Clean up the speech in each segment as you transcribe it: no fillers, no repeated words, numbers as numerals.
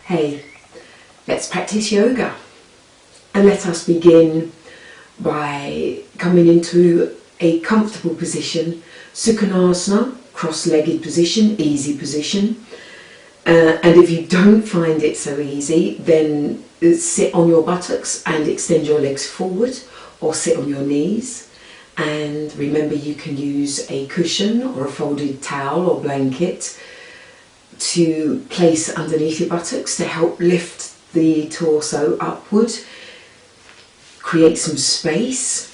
Hey, let's practice yoga. And let us begin by coming into a comfortable position, Utkatasana, cross-legged position, easy position. And if you don't find it so easy, then sit on your buttocks and extend your legs forward, or sit on your knees. And remember, you can use a cushion or a folded towel or blanket to place underneath your buttocks to help lift the torso upward, create some space.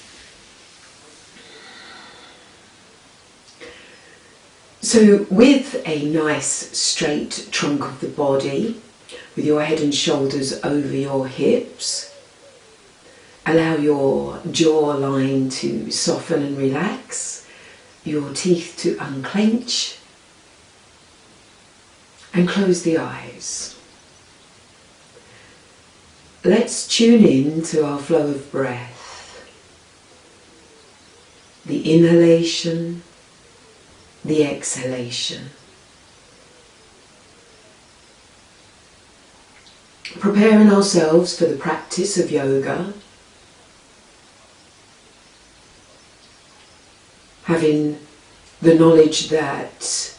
So with a nice straight trunk of the body, with your head and shoulders over your hips, allow your jawline to soften and relax, your teeth to unclench, and close the eyes. Let's tune in to our flow of breath. The inhalation, the exhalation. Preparing ourselves for the practice of yoga, having the knowledge that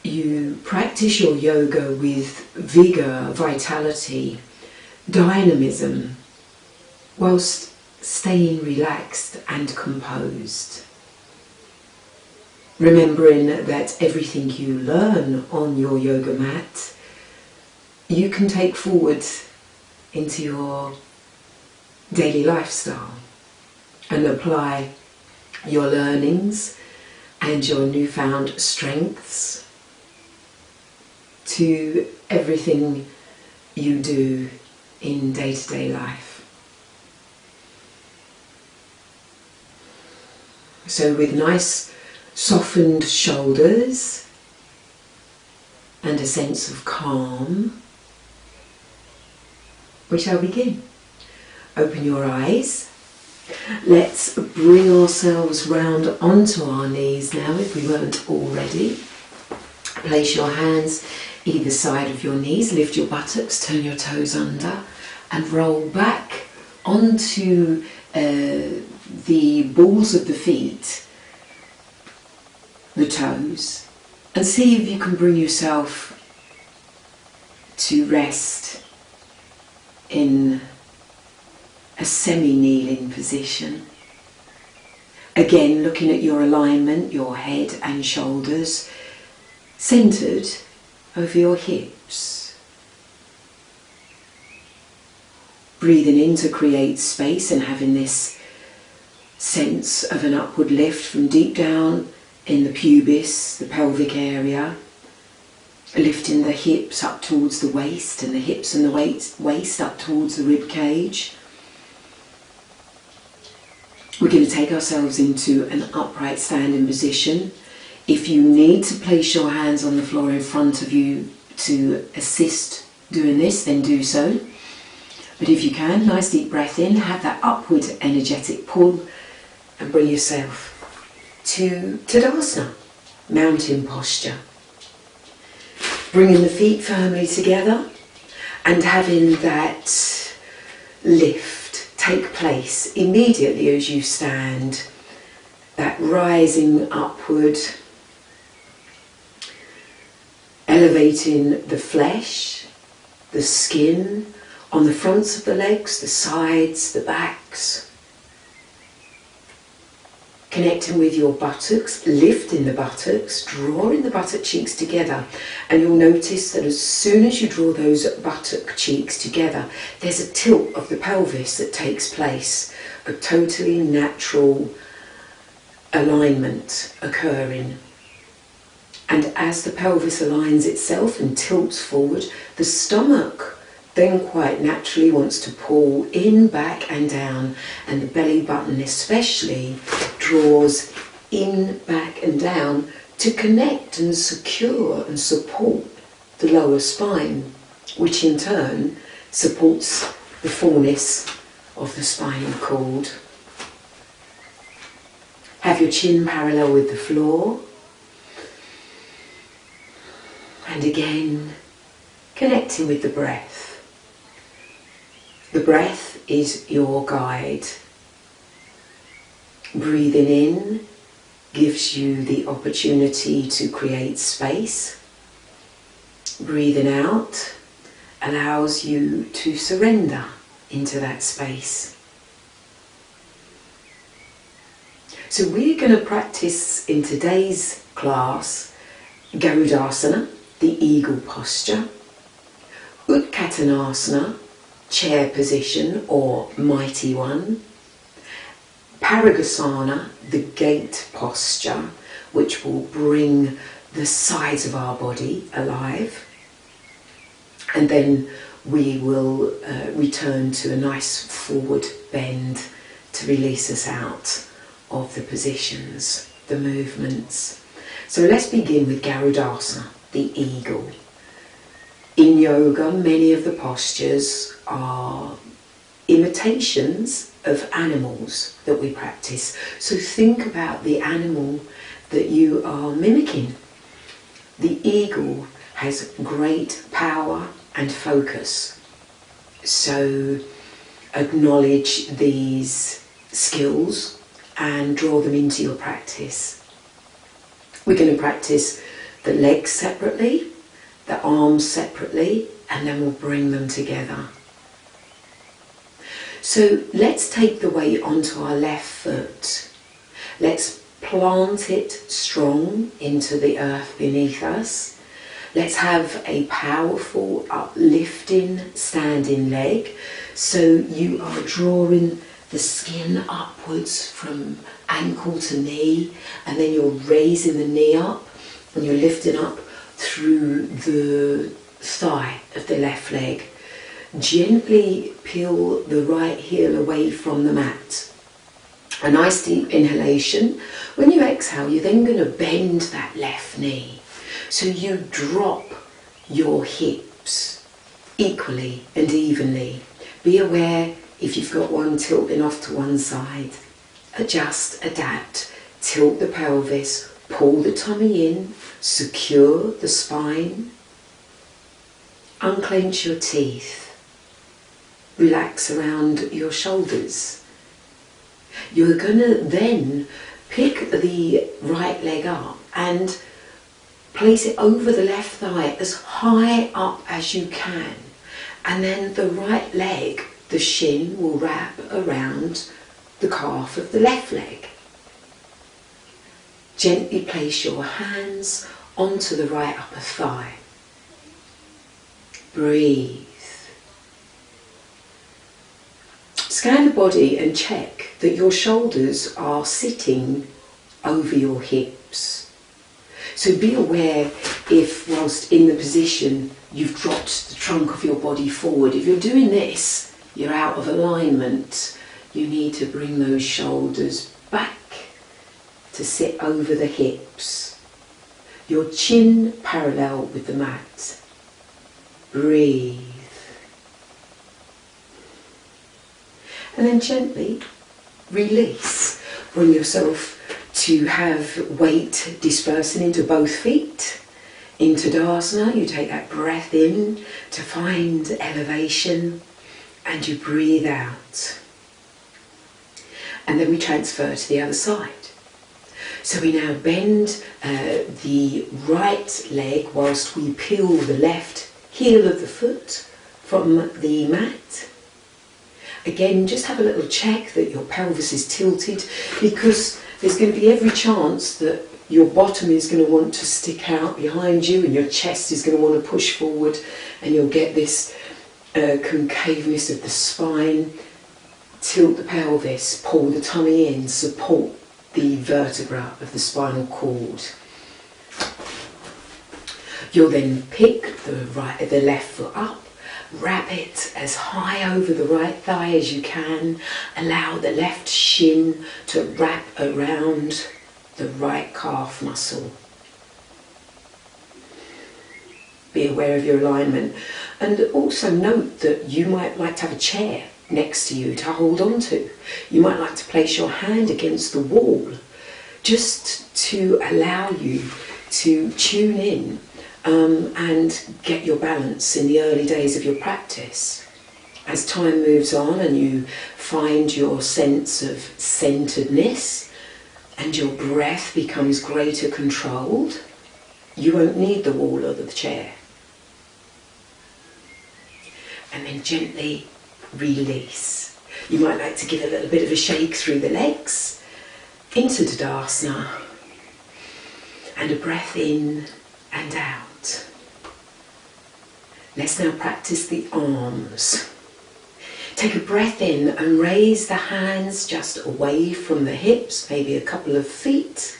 you practice your yoga with vigour, vitality, dynamism, whilst staying relaxed and composed. Remembering that everything you learn on your yoga mat, you can take forward into your daily lifestyle and apply your learnings and your newfound strengths to everything you do in day-to-day life. So with nice softened shoulders and a sense of calm, we shall begin. Open your eyes. Let's bring ourselves round onto our knees now, if we weren't already. Place your hands either side of your knees, lift your buttocks, turn your toes under, and roll back onto the balls of the feet, the toes, and see if you can bring yourself to rest in a semi-kneeling position. Again, looking at your alignment, your head and shoulders centered over your hips. Breathing in to create space and having this sense of an upward lift from deep down in the pubis, the pelvic area, lifting the hips up towards the waist and the hips and the waist up towards the rib cage. We're going to take ourselves into an upright standing position. If you need to place your hands on the floor in front of you to assist doing this, then do so. But if you can, nice deep breath in, have that upward energetic pull and bring yourself to Tadasana, mountain posture. Bringing the feet firmly together and having that lift take place immediately as you stand, that rising upward, elevating the flesh, the skin, on the fronts of the legs, the sides, the backs. Connecting with your buttocks, lifting the buttocks, drawing the buttock cheeks together. And you'll notice that as soon as you draw those buttock cheeks together, there's a tilt of the pelvis that takes place, a totally natural alignment occurring. And as the pelvis aligns itself and tilts forward, the stomach then quite naturally wants to pull in, back and down, and the belly button especially draws in, back and down to connect and secure and support the lower spine, which in turn supports the fullness of the spinal cord. Have your chin parallel with the floor. And again, connecting with the breath. The breath is your guide. Breathing in gives you the opportunity to create space. Breathing out allows you to surrender into that space. So we're going to practice in today's class Garudasana, the eagle posture, Utkatasana, chair position or mighty one, Parighasana, the gate posture, which will bring the sides of our body alive, and then we will return to a nice forward bend to release us out of the positions, the movements. So let's begin with Garudasana, the eagle. In yoga, many of the postures are imitations of animals that we practice. So think about the animal that you are mimicking. The eagle has great power and focus. So acknowledge these skills and draw them into your practice. We're going to practice the legs separately, the arms separately, and then we'll bring them together. So let's take the weight onto our left foot. Let's plant it strong into the earth beneath us. Let's have a powerful uplifting standing leg. So you are drawing the skin upwards from ankle to knee, and then you're raising the knee up and you're lifting up through the thigh of the left leg. Gently peel the right heel away from the mat. A nice deep inhalation. When you exhale, you're then going to bend that left knee. So you drop your hips equally and evenly. Be aware if you've got one tilting off to one side. Adjust, adapt, tilt the pelvis, pull the tummy in, secure the spine, unclench your teeth, relax around your shoulders. You're going to then pick the right leg up and place it over the left thigh as high up as you can, and then the right leg, the shin, will wrap around the calf of the left leg. Gently place your hands onto the right upper thigh. Breathe. Scan the body and check that your shoulders are sitting over your hips. So be aware if, whilst in the position, you've dropped the trunk of your body forward. If you're doing this, you're out of alignment. You need to bring those shoulders back to sit over the hips. Your chin parallel with the mat. Breathe. And then gently release. Bring yourself to have weight dispersing into both feet. In Utkatasana, you take that breath in to find elevation, and you breathe out. And then we transfer to the other side. So we now bend the right leg whilst we peel the left heel of the foot from the mat. Again, just have a little check that your pelvis is tilted, because there's going to be every chance that your bottom is going to want to stick out behind you and your chest is going to want to push forward, and you'll get this concaveness of the spine. Tilt the pelvis, pull the tummy in, support the vertebra of the spinal cord. You'll then pick the left foot up, wrap it as high over the right thigh as you can. Allow the left shin to wrap around the right calf muscle. Be aware of your alignment, and also note that you might like to have a chair next to you to hold on to. You might like to place your hand against the wall just to allow you to tune in and get your balance in the early days of your practice. As time moves on and you find your sense of centeredness and your breath becomes greater controlled, you won't need the wall or the chair. And then gently release. You might like to give a little bit of a shake through the legs into Utkatasana, and a breath in and out. Let's now practice the arms. Take a breath in and raise the hands just away from the hips, maybe a couple of feet.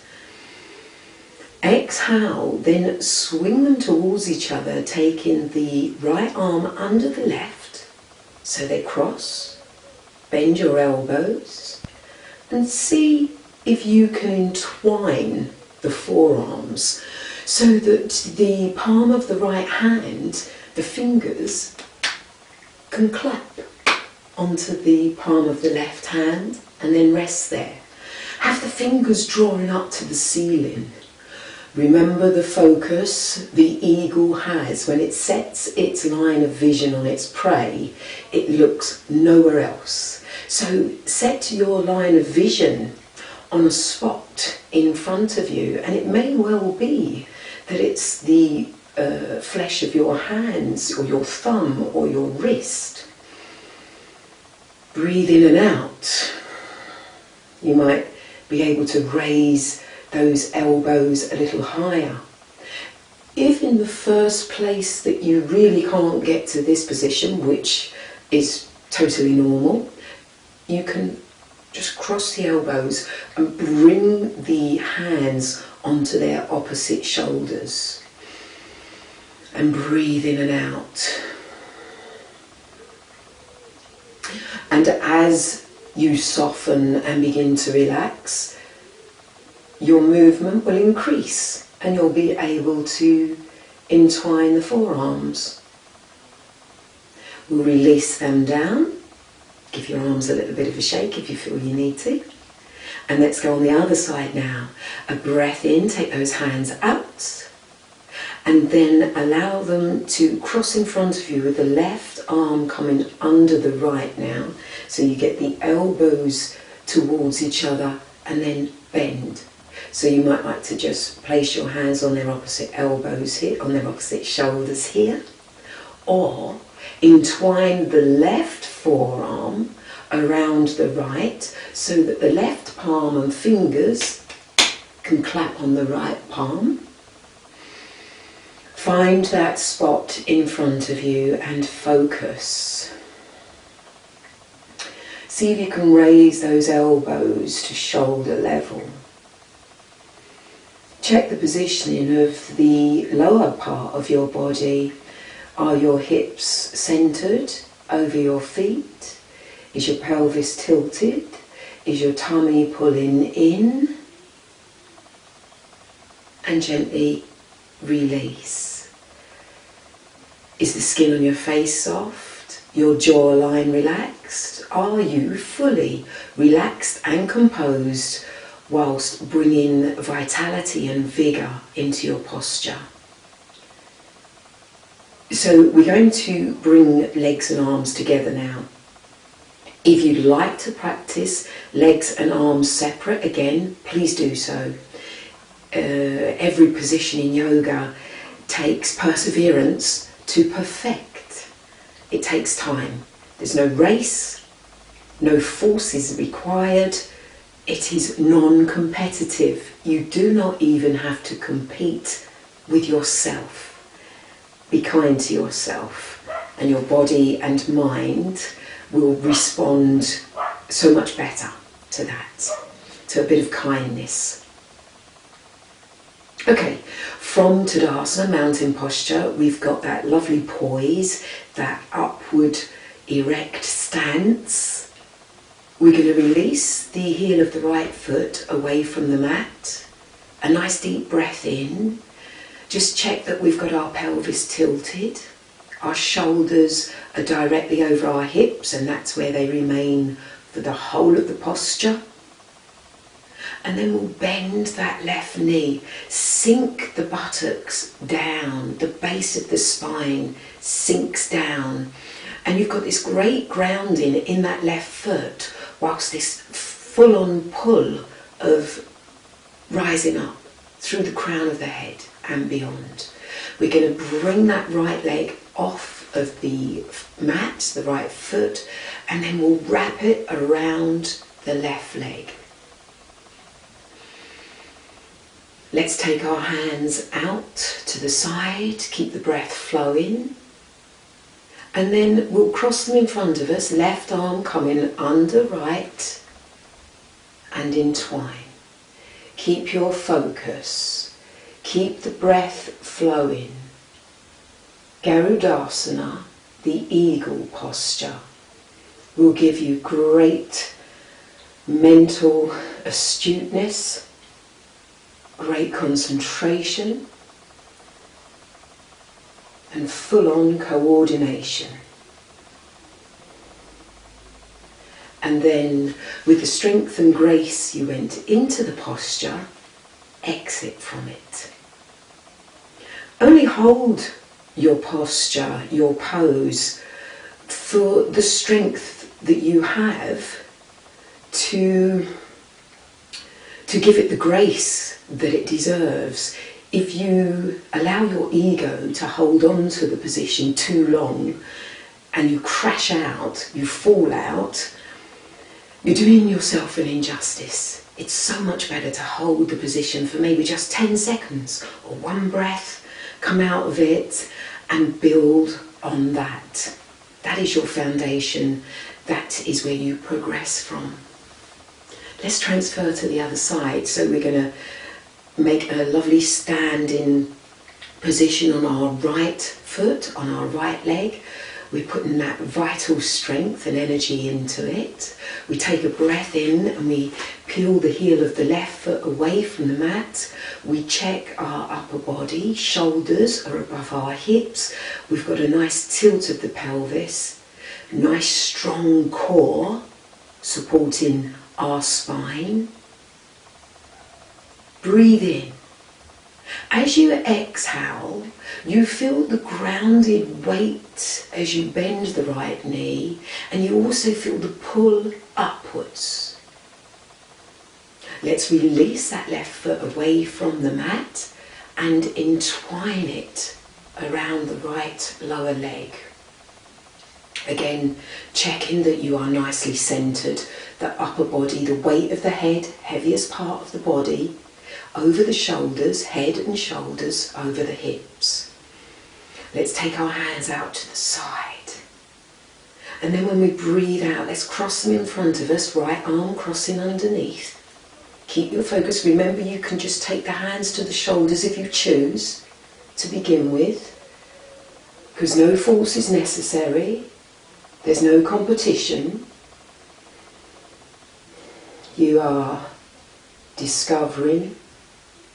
Exhale, then swing them towards each other, taking the right arm under the left so they cross. Bend your elbows and see if you can entwine the forearms so that the palm of the right hand, the fingers, can clap onto the palm of the left hand and then rest there. Have the fingers drawn up to the ceiling. Remember the focus the eagle has. When it sets its line of vision on its prey, it looks nowhere else. So set your line of vision on a spot in front of you, and it may well be that it's the flesh of your hands or your thumb or your wrist. Breathe in and out. You might be able to raise those elbows a little higher. If in the first place that you really can't get to this position, which is totally normal, you can just cross the elbows and bring the hands onto their opposite shoulders. And breathe in and out. And as you soften and begin to relax, your movement will increase and you'll be able to entwine the forearms. We'll release them down. Give your arms a little bit of a shake if you feel you need to. And let's go on the other side now. A breath in, take those hands out. And then allow them to cross in front of you with the left arm coming under the right now. So you get the elbows towards each other and then bend. So you might like to just place your hands on their opposite elbows here, on their opposite shoulders here. Or entwine the left forearm around the right so that the left palm and fingers can clap on the right palm. Find that spot in front of you and focus. See if you can raise those elbows to shoulder level. Check the positioning of the lower part of your body. Are your hips centered over your feet? Is your pelvis tilted? Is your tummy pulling in? And gently release. Is the skin on your face soft? Your jawline relaxed? Are you fully relaxed and composed whilst bringing vitality and vigour into your posture? So we're going to bring legs and arms together now. If you'd like to practice legs and arms separate, again, please do so. Every position in yoga takes perseverance to perfect. It takes time. There's no race, no force is required. It is non-competitive. You do not even have to compete with yourself. Be kind to yourself, and your body and mind will respond so much better to that, to a bit of kindness. Okay, from Utkatasana, mountain posture, we've got that lovely poise, that upward erect stance. We're going to release the heel of the right foot away from the mat. A nice deep breath in. Just check that we've got our pelvis tilted. Our shoulders are directly over our hips, and that's where they remain for the whole of the posture. And then we'll bend that left knee, sink the buttocks down, the base of the spine sinks down. And you've got this great grounding in that left foot, whilst this full-on pull of rising up through the crown of the head and beyond. We're going to bring that right leg off of the mat, the right foot, and then we'll wrap it around the left leg. Let's take our hands out to the side, keep the breath flowing, and then we'll cross them in front of us, left arm coming under right and entwine. Keep your focus, keep the breath flowing. Garudasana, the eagle posture, will give you great mental astuteness, great concentration, and full-on coordination. And then, with the strength and grace you went into the posture, exit from it. Only hold your posture, your pose, for the strength that you have to give it the grace that it deserves. If you allow your ego to hold on to the position too long and you crash out, you fall out, you're doing yourself an injustice. It's so much better to hold the position for maybe just 10 seconds or one breath, come out of it and build on that. That is your foundation. That is where you progress from. Let's transfer to the other side. So we're going to make a lovely standing position on our right foot, on our right leg. We're putting that vital strength and energy into it. We take a breath in and we peel the heel of the left foot away from the mat. We check our upper body, shoulders are above our hips. We've got a nice tilt of the pelvis, nice strong core supporting our spine. Breathe in. As you exhale, you feel the grounded weight as you bend the right knee, and you also feel the pull upwards. Let's release that left foot away from the mat and entwine it around the right lower leg. Again, checking that you are nicely centered, the upper body, the weight of the head, heaviest part of the body, over the shoulders, head and shoulders over the hips. Let's take our hands out to the side. And then when we breathe out, let's cross them in front of us, right arm crossing underneath. Keep your focus. Remember, you can just take the hands to the shoulders if you choose to begin with, because no force is necessary. There's no competition. You are discovering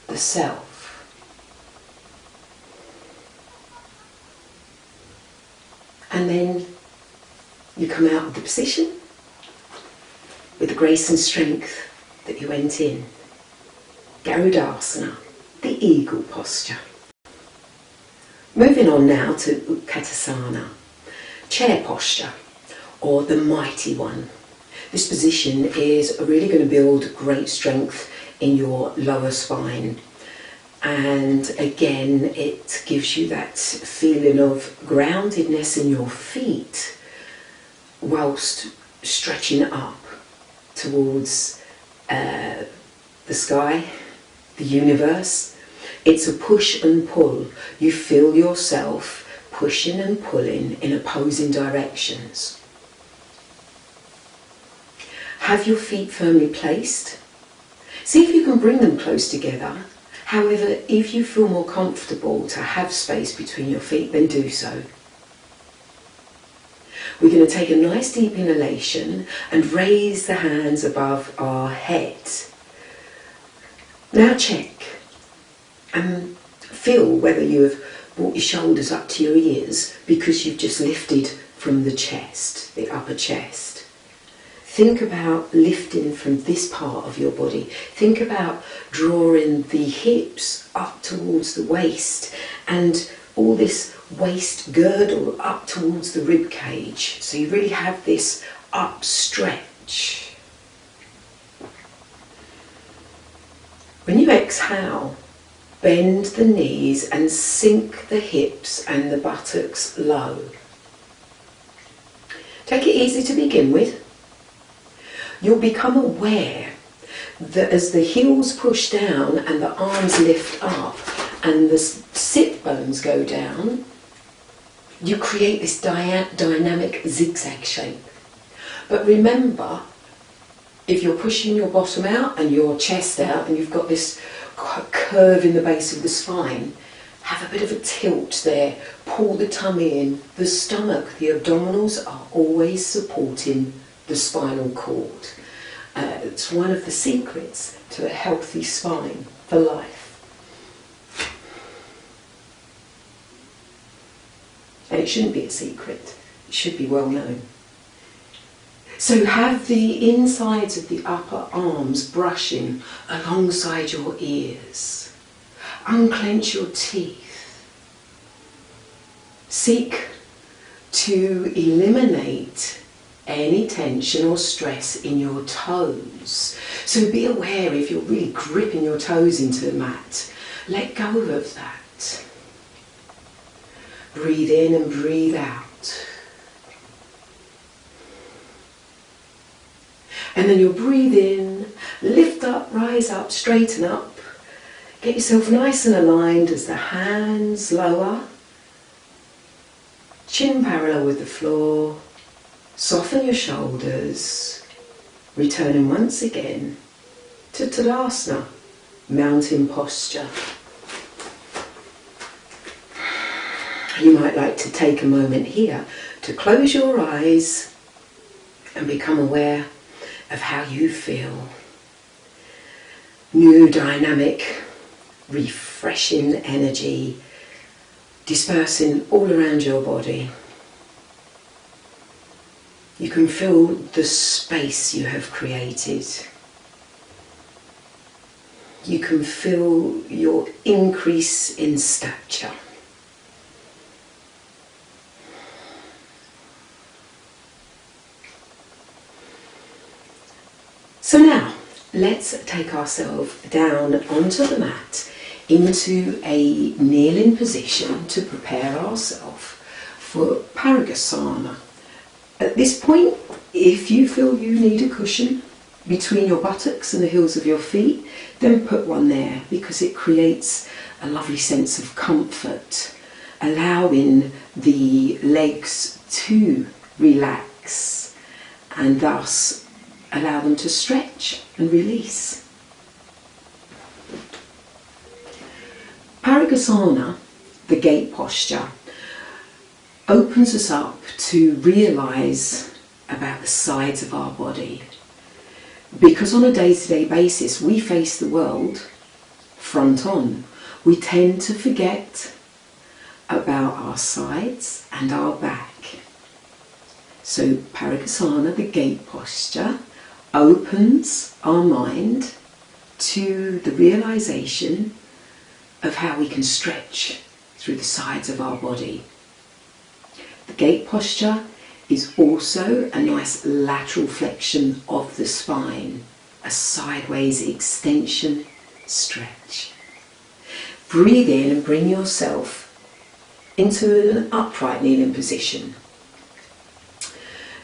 the self. And then you come out of the position with the grace and strength that you went in. Garudasana, the eagle posture. Moving on now to Utkatasana, chair posture, or the mighty one. This position is really going to build great strength in your lower spine, and again it gives you that feeling of groundedness in your feet whilst stretching up towards the sky, the universe. It's a push and pull. You feel yourself pushing and pulling in opposing directions. Have your feet firmly placed. See if you can bring them close together. However, if you feel more comfortable to have space between your feet, then do so. We're going to take a nice deep inhalation and raise the hands above our head. Now check and feel whether you have brought your shoulders up to your ears because you've just lifted from the chest, the upper chest. think about lifting from this part of your body. Think about drawing the hips up towards the waist and all this waist girdle up towards the rib cage. So you really have this upstretch. When you exhale, bend the knees and sink the hips and the buttocks low. Take it easy to begin with. You'll become aware that as the heels push down and the arms lift up and the sit bones go down, you create this dynamic zigzag shape. But remember, if you're pushing your bottom out and your chest out and you've got this curve in the base of the spine, have a bit of a tilt there, pull the tummy in, the stomach, the abdominals are always supporting the spinal cord. It's one of the secrets to a healthy spine for life. And it shouldn't be a secret, it should be well known. So have the insides of the upper arms brushing alongside your ears. Unclench your teeth. Seek to eliminate any tension or stress in your toes. So be aware if you're really gripping your toes into the mat. Let go of that. Breathe in and breathe out. And then you'll breathe in, lift up, rise up, straighten up. Get yourself nice and aligned as the hands lower. Chin parallel with the floor. Soften your shoulders. Returning once again to Utkatasana, mountain posture. You might like to take a moment here to close your eyes and become aware of how you feel. New dynamic, refreshing energy dispersing all around your body. You can feel the space you have created. You can feel your increase in stature. So now, let's take ourselves down onto the mat into a kneeling position to prepare ourselves for Parighasana. At this point, if you feel you need a cushion between your buttocks and the heels of your feet, then put one there because it creates a lovely sense of comfort, allowing the legs to relax and thus allow them to stretch and release. Parighasana, the gate posture, opens us up to realise about the sides of our body. Because on a day-to-day basis we face the world front on, we tend to forget about our sides and our back. So Parighasana, the gate posture, opens our mind to the realisation of how we can stretch through the sides of our body. The gate posture is also a nice lateral flexion of the spine, a sideways extension, stretch. Breathe in and bring yourself into an upright kneeling position.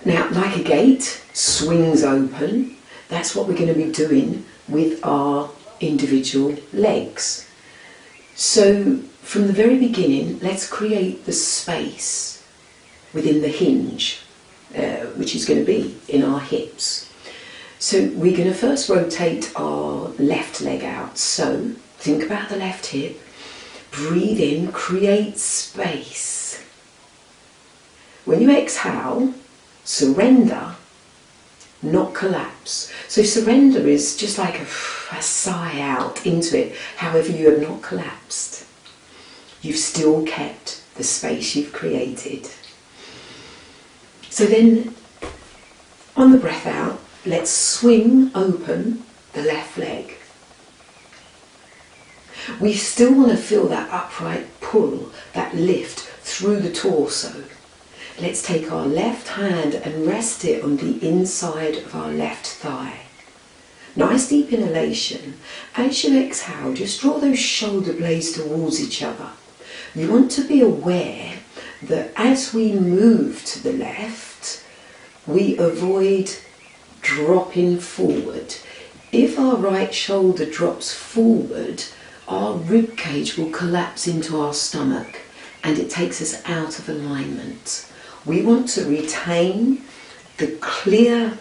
Now, like a gate swings open, that's what we're going to be doing with our individual legs. So from the very beginning, let's create the space within the hinge, which is going to be in our hips. So we're going to first rotate our left leg out. So think about the left hip, breathe in, create space. When you exhale, surrender, not collapse. So surrender is just like a sigh out into it. However, you have not collapsed. You've still kept the space you've created. So then, on the breath out, let's swing open the left leg. We still want to feel that upright pull, that lift through the torso. Let's take our left hand and rest it on the inside of our left thigh. Nice deep inhalation. As you exhale, just draw those shoulder blades towards each other. You want to be aware that as we move to the left, we avoid dropping forward. If our right shoulder drops forward, our rib cage will collapse into our stomach and it takes us out of alignment. We want to retain the clear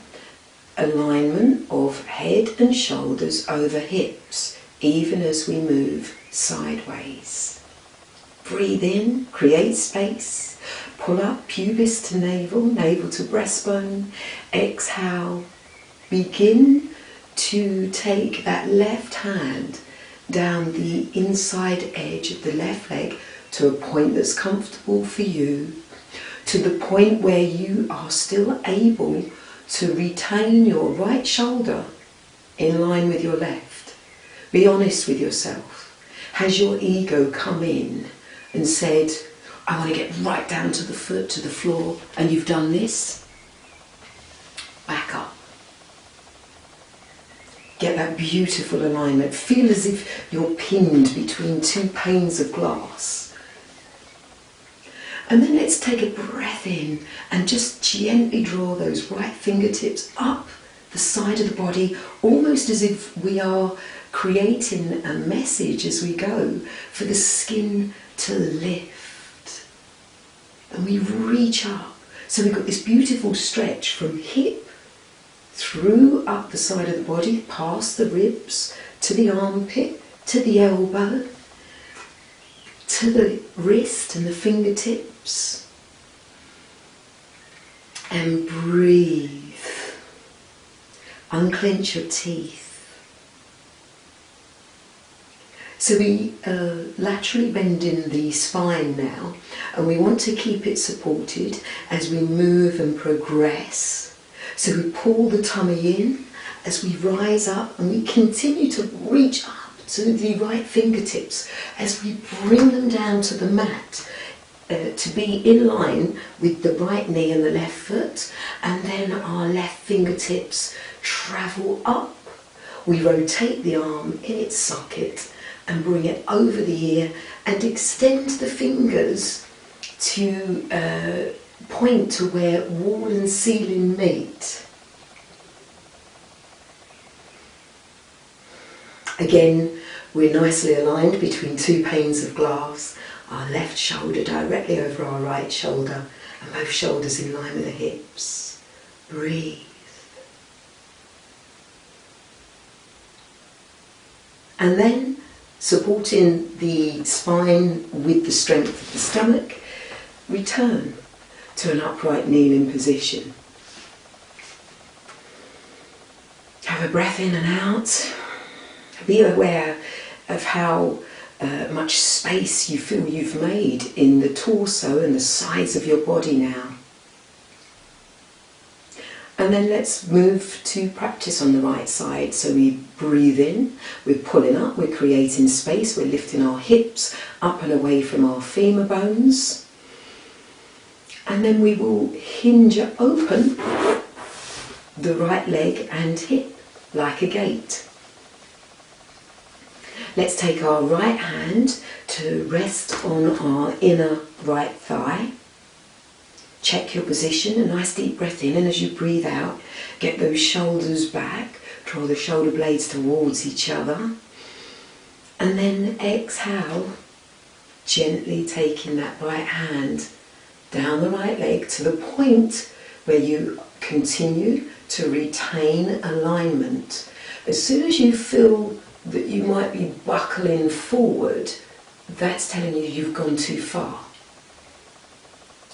alignment of head and shoulders over hips, even as we move sideways. Breathe in, create space, pull up pubis to navel, navel to breastbone. Exhale, begin to take that left hand down the inside edge of the left leg to a point that's comfortable for you, to the point where you are still able to retain your right shoulder in line with your left. Be honest with yourself. Has your ego come in and said, I want to get right down to the foot, to the floor, and you've done this? Back up. Get that beautiful alignment. Feel as if you're pinned between two panes of glass. And then let's take a breath in and just gently draw those right fingertips up the side of the body, almost as if we are creating a message as we go for the skin to lift. And we reach up. So we've got this beautiful stretch from hip through up the side of the body, past the ribs, to the armpit, to the elbow, to the wrist and the fingertips. And breathe. Unclench your teeth. So we laterally bending the spine now, and we want to keep it supported as we move and progress. So we pull the tummy in as we rise up, and we continue to reach up to the right fingertips as we bring them down to the mat to be in line with the right knee and the left foot, and then our left fingertips travel up. We rotate the arm in its socket and bring it over the ear and extend the fingers to point to where wall and ceiling meet. Again, we're nicely aligned between two panes of glass, our left shoulder directly over our right shoulder and both shoulders in line with the hips. Breathe. And then, supporting the spine with the strength of the stomach, return to an upright kneeling position. Have a breath in and out. Be aware of how much space you feel you've made in the torso and the sides of your body now. And then let's move to practice on the right side. So we breathe in, we're pulling up, we're creating space, we're lifting our hips up and away from our femur bones. And then we will hinge open the right leg and hip like a gate. Let's take our right hand to rest on our inner right thigh. Check your position, a nice deep breath in, and as you breathe out, get those shoulders back, draw the shoulder blades towards each other. And then exhale, gently taking that right hand down the right leg to the point where you continue to retain alignment. As soon as you feel that you might be buckling forward, that's telling you you've gone too far.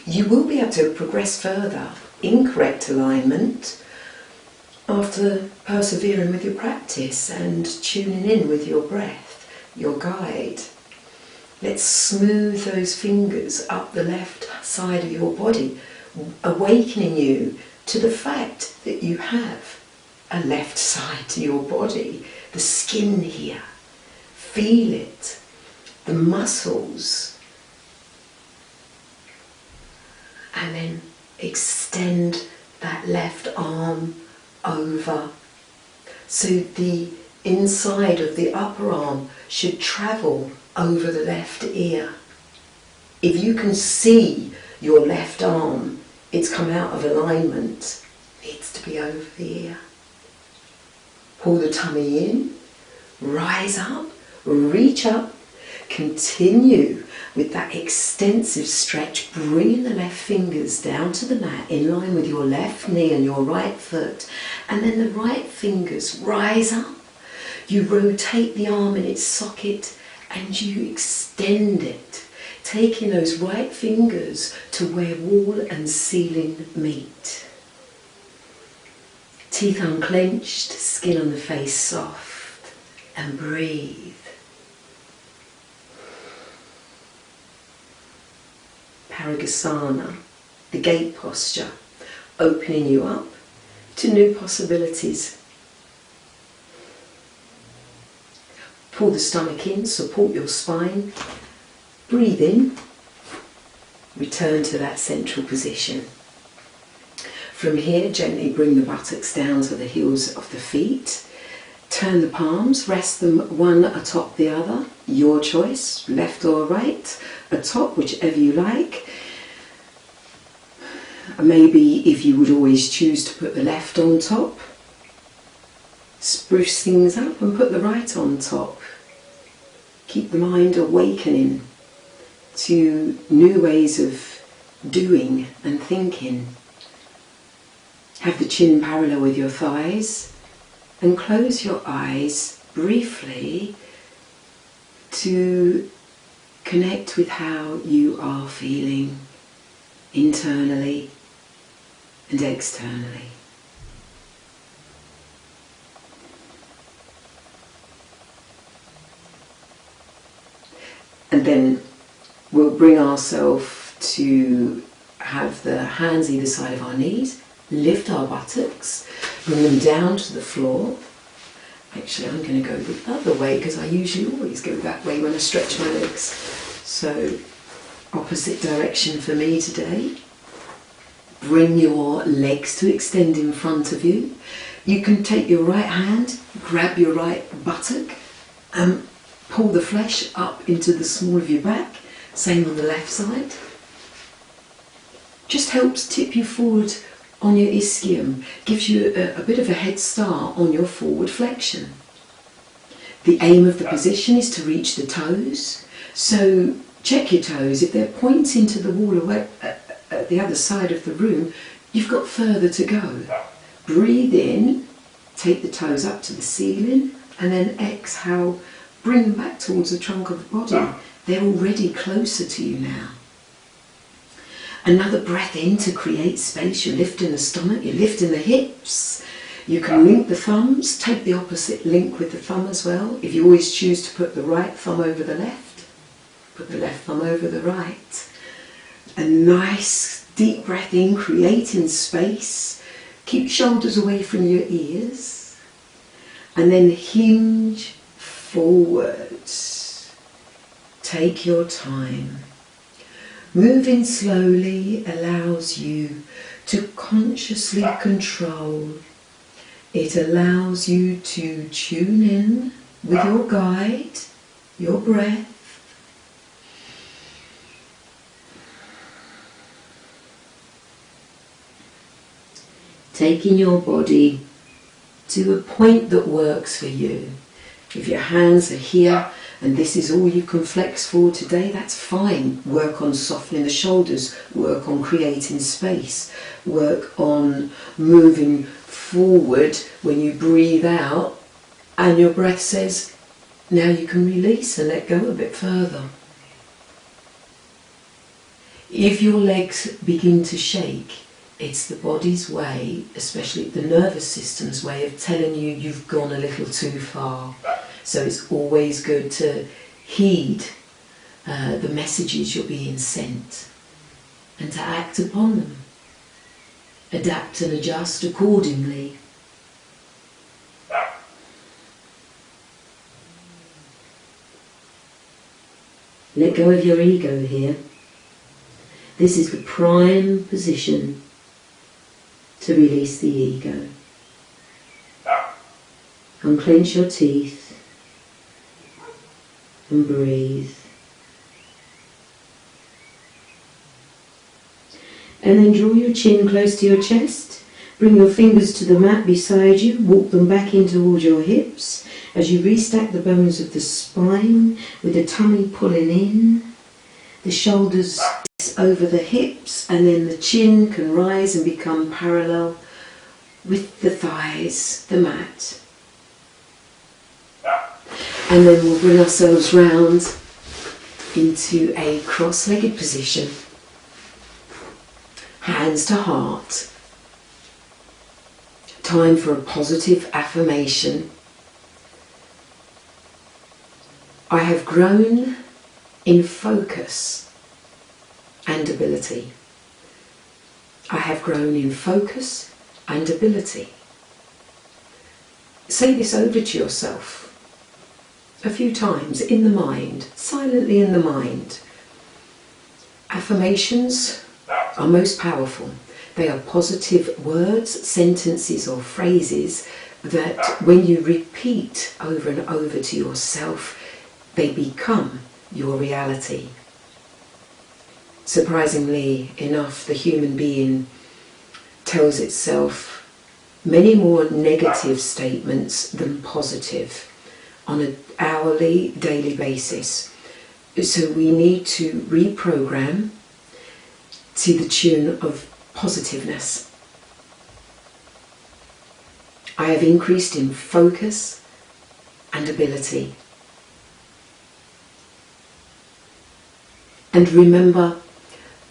You will be able to progress further in correct alignment after persevering with your practice and tuning in with your breath, your guide. Let's smooth those fingers up the left side of your body, awakening you to the fact that you have a left side to your body. The skin here, feel it, the muscles, and then extend that left arm over. So the inside of the upper arm should travel over the left ear. If you can see your left arm, it's come out of alignment, needs to be over the ear. Pull the tummy in, rise up, reach up, continue with that extensive stretch, bringing the left fingers down to the mat in line with your left knee and your right foot, and then the right fingers rise up. You rotate the arm in its socket and you extend it, taking those right fingers to where wall and ceiling meet. Teeth unclenched, skin on the face soft, and breathe. Parighasana, the gate posture, opening you up to new possibilities. Pull the stomach in, support your spine. Breathe in, return to that central position. From here, gently bring the buttocks down to the heels of the feet. Turn the palms, rest them one atop the other, your choice, left or right, atop, whichever you like. Maybe if you would always choose to put the left on top, spruce things up and put the right on top. Keep the mind awakening to new ways of doing and thinking. Have the chin parallel with your thighs and close your eyes briefly to connect with how you are feeling internally and externally. And then we'll bring ourselves to have the hands either side of our knees, lift our buttocks, bring them down to the floor. Actually, I'm going to go the other way because I usually always go that way when I stretch my legs. So, opposite direction for me today. Bring your legs to extend in front of you. You can take your right hand, grab your right buttock and pull the flesh up into the small of your back. Same on the left side. Just helps tip you forward on your ischium, gives you a bit of a head start on your forward flexion. The aim of the position is to reach the toes, so check your toes. If they're pointing to the wall away, at the other side of the room, you've got further to go. Breathe in, take the toes up to the ceiling, and then exhale, bring them back towards the trunk of the body. They're already closer to you now. Another breath in to create space. You're lifting the stomach, you're lifting the hips. You can link the thumbs, take the opposite link with the thumb as well. If you always choose to put the right thumb over the left, put the left thumb over the right. A nice deep breath in, creating space. Keep shoulders away from your ears. And then hinge forwards. Take your time. Moving slowly allows you to consciously control. It allows you to tune in with your guide, your breath. Taking your body to a point that works for you. If your hands are here and this is all you can flex for today, that's fine. Work on softening the shoulders, work on creating space, work on moving forward when you breathe out and your breath says, now you can release and let go a bit further. If your legs begin to shake, it's the body's way, especially the nervous system's way of telling you you've gone a little too far. So it's always good to heed the messages you're being sent and to act upon them. Adapt and adjust accordingly. Let go of your ego here. This is the prime position to release the ego. Unclench your teeth and breathe. And then draw your chin close to your chest. Bring your fingers to the mat beside you. Walk them back in towards your hips as you restack the bones of the spine with the tummy pulling in, the shoulders over the hips, and then the chin can rise and become parallel with the thighs, the mat. And then we'll bring ourselves round into a cross-legged position. Hands to heart. Time for a positive affirmation. I have grown in focus and ability. I have grown in focus and ability. Say this over to yourself a few times in the mind, silently in the mind. Affirmations are most powerful. They are positive words, sentences or phrases that when you repeat over and over to yourself, they become your reality. Surprisingly enough, the human being tells itself many more negative statements than positive on an hourly, daily basis. So we need to reprogram to the tune of positiveness. I have increased in focus and ability. And remember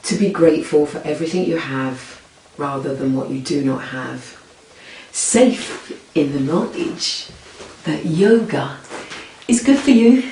to be grateful for everything you have rather than what you do not have. Safe in the knowledge that yoga is good for you.